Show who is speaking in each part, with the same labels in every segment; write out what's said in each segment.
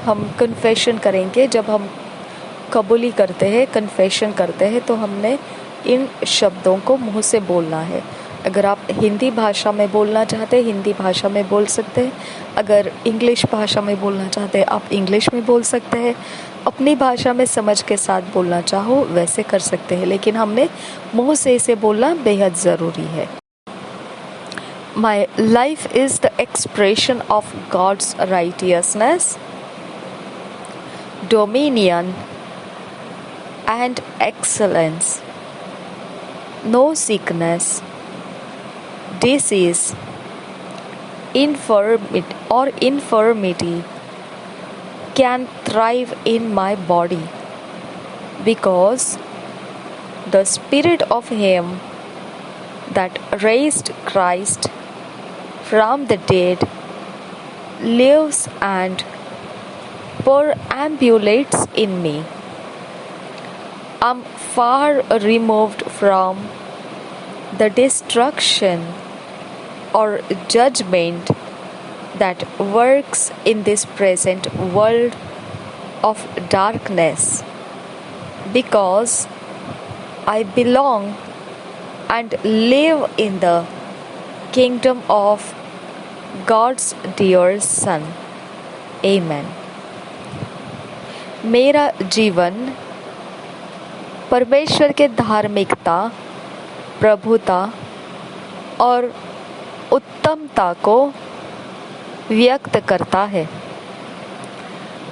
Speaker 1: हम कन्फेशन करेंगे। जब हम कबूली करते हैं, कन्फेशन करते हैं, तो हमने इन शब्दों को मुंह से बोलना है। अगर आप हिंदी भाषा में बोलना चाहते हैं, हिंदी भाषा में बोल सकते हैं। अगर इंग्लिश भाषा में बोलना चाहते हैं, आप इंग्लिश में बोल सकते हैं। अपनी भाषा में समझ के साथ बोलना चाहो वैसे कर सकते हैं, लेकिन हमने मुंह से इसे बोलना बेहद ज़रूरी है। My life is the expression of God's righteousness, dominion, and excellence. No sickness, disease, infirmity can thrive in my body, because the Spirit of Him that raised Christ from the dead lives and perambulates in me. I'm far removed from the destruction or judgment that works in this present world of darkness, because I belong and live in the kingdom of God's dear Son. Amen. मेरा जीवन परमेश्वर के धार्मिकता, प्रभुता और उत्तमता को व्यक्त करता है।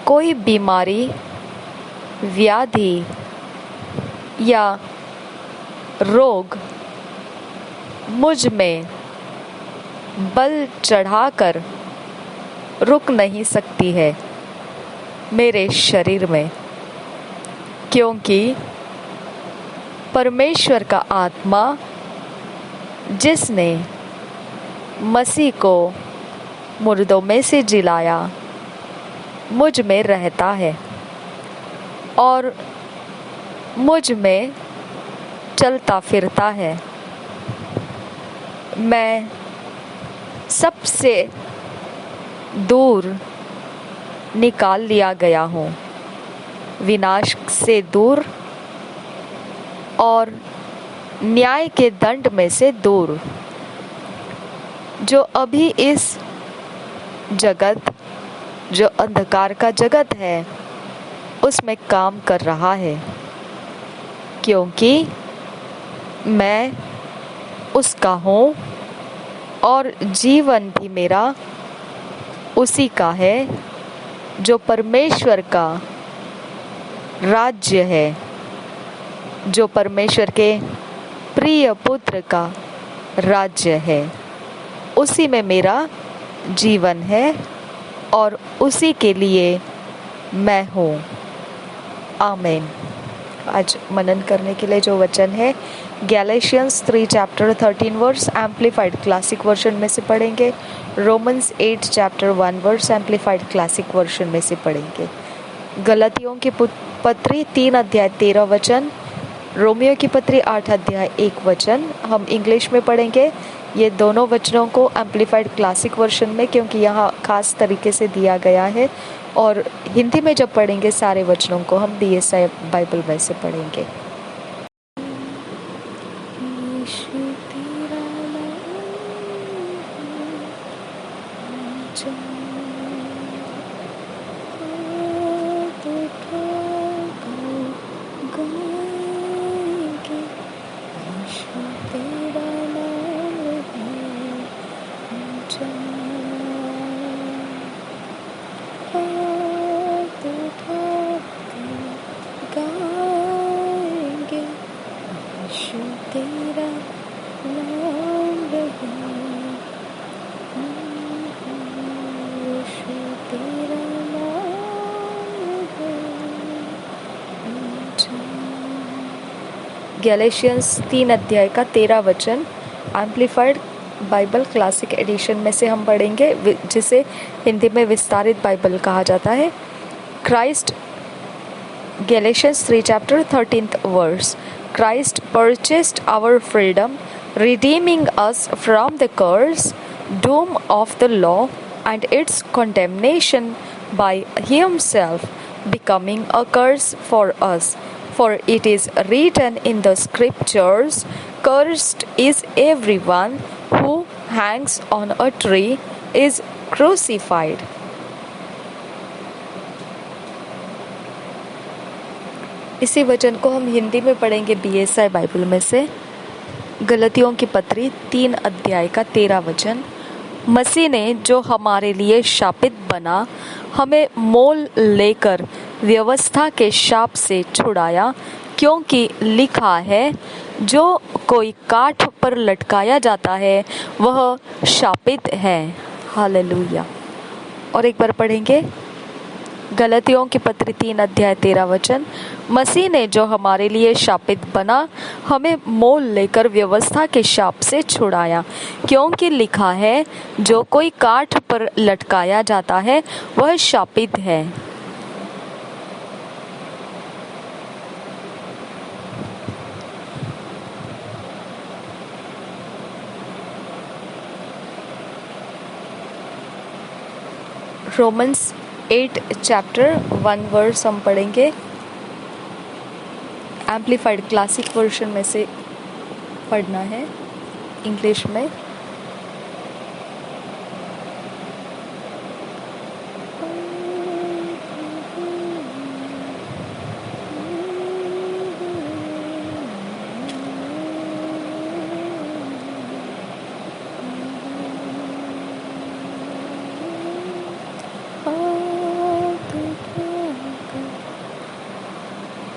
Speaker 1: कोई बीमारी, व्याधि या रोग मुझ में बल चढ़ाकर रुक नहीं सकती है मेरे शरीर में, क्योंकि परमेश्वर का आत्मा जिसने मसीह को मुर्दों में से जिलाया मुझ में रहता है और मुझ में चलता फिरता है। मैं सबसे दूर निकाल लिया गया हूँ, विनाश से दूर और न्याय के दंड में से दूर, जो अभी इस जगत, जो अंधकार का जगत है, उसमें काम कर रहा है, क्योंकि मैं उसका हूँ और जीवन भी मेरा उसी का है, जो परमेश्वर का राज्य है, जो परमेश्वर के प्रिय पुत्र का राज्य है। उसी में मेरा जीवन है और उसी के लिए मैं हूँ। आमीन। आज मनन करने के लिए जो वचन है Galatians 3 chapter 13 verse amplified classic version में से पढ़ेंगे। Romans 8 chapter 1 verse amplified classic version में से पढ़ेंगे। गलतियों की पत्री 3 अध्याय 13 वचन, रोमियो की पत्री 8 अध्याय 1 वचन हम इंग्लिश में पढ़ेंगे। ये दोनों वचनों को एम्प्लीफाइड क्लासिक वर्जन में, क्योंकि यहाँ खास तरीके से दिया गया है, और हिंदी में जब पढ़ेंगे सारे वचनों को हम DSI बाइबल में से पढ़ेंगे। गैलेशियंस 3 अध्याय का 13 वचन एम्प्लीफाइड बाइबल क्लासिक एडिशन में से हम पढ़ेंगे, जिसे हिंदी में विस्तारित बाइबल कहा जाता है। Christ, Galatians 3 chapter 13th verse, Christ purchased our freedom, redeeming us from the curse, doom of the law and its condemnation, by himself, becoming a curse for us. For it is written in the scriptures, "Cursed is everyone who hangs on a tree, is crucified." इसी वचन को हम हिंदी में पढ़ेंगे BSI Bible में से। गलतियों की पत्री 3 अध्याय का 13 वचन। मसीह ने जो हमारे लिए शापित बना, हमें मोल लेकर व्यवस्था के शाप से छुड़ाया, क्योंकि लिखा है, जो कोई काठ पर लटकाया जाता है वह शापित है। हालेलुया। और एक बार पढ़ेंगे गलतियों की पत्री 3 अध्याय 13 वचन। मसीह ने जो हमारे लिए शापित बना, हमें मोल लेकर व्यवस्था के शाप से छुड़ाया, क्योंकि लिखा है, जो कोई काठ पर लटकाया जाता है वह शापित है। रोमन्स 8 चैप्टर 1 वर्स हम पढ़ेंगे। एम्प्लीफाइड क्लासिक वर्जन में से पढ़ना है, इंग्लिश में।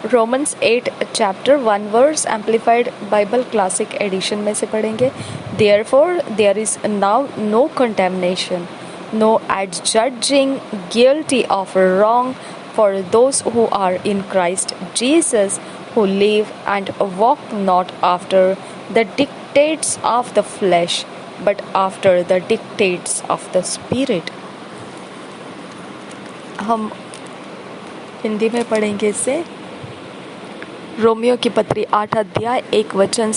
Speaker 1: Romans 8 chapter 1 verse amplified Bible classic edition में से पढ़ेंगे। Therefore there is now no condemnation, no adjudging guilty of wrong for those who are in Christ Jesus, who live and walk not after the dictates of the flesh, but after the dictates of the Spirit। हम हिंदी में पढ़ेंगे इसे। Romeo की पत्री 8 अध्याय 1 वचन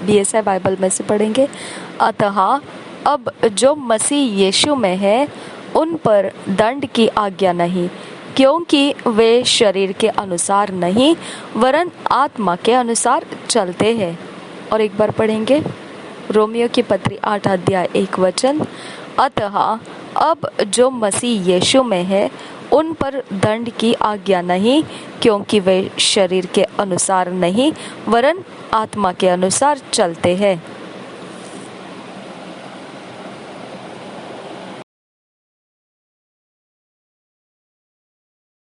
Speaker 1: BSI Bible में से पढ़ेंगे। अतः अब जो मसीह यीशु में है, उन पर दंड की आज्ञा नहीं, क्योंकि वे शरीर के अनुसार नहीं वरन आत्मा के अनुसार चलते हैं। और एक बार पढ़ेंगे रोमियो की पत्री 8 अध्याय 1 वचन। अतः अब जो मसीह यीशु में है, उन पर दंड की आज्ञा नहीं, क्योंकि वे शरीर के अनुसार नहीं वरन आत्मा के अनुसार चलते हैं।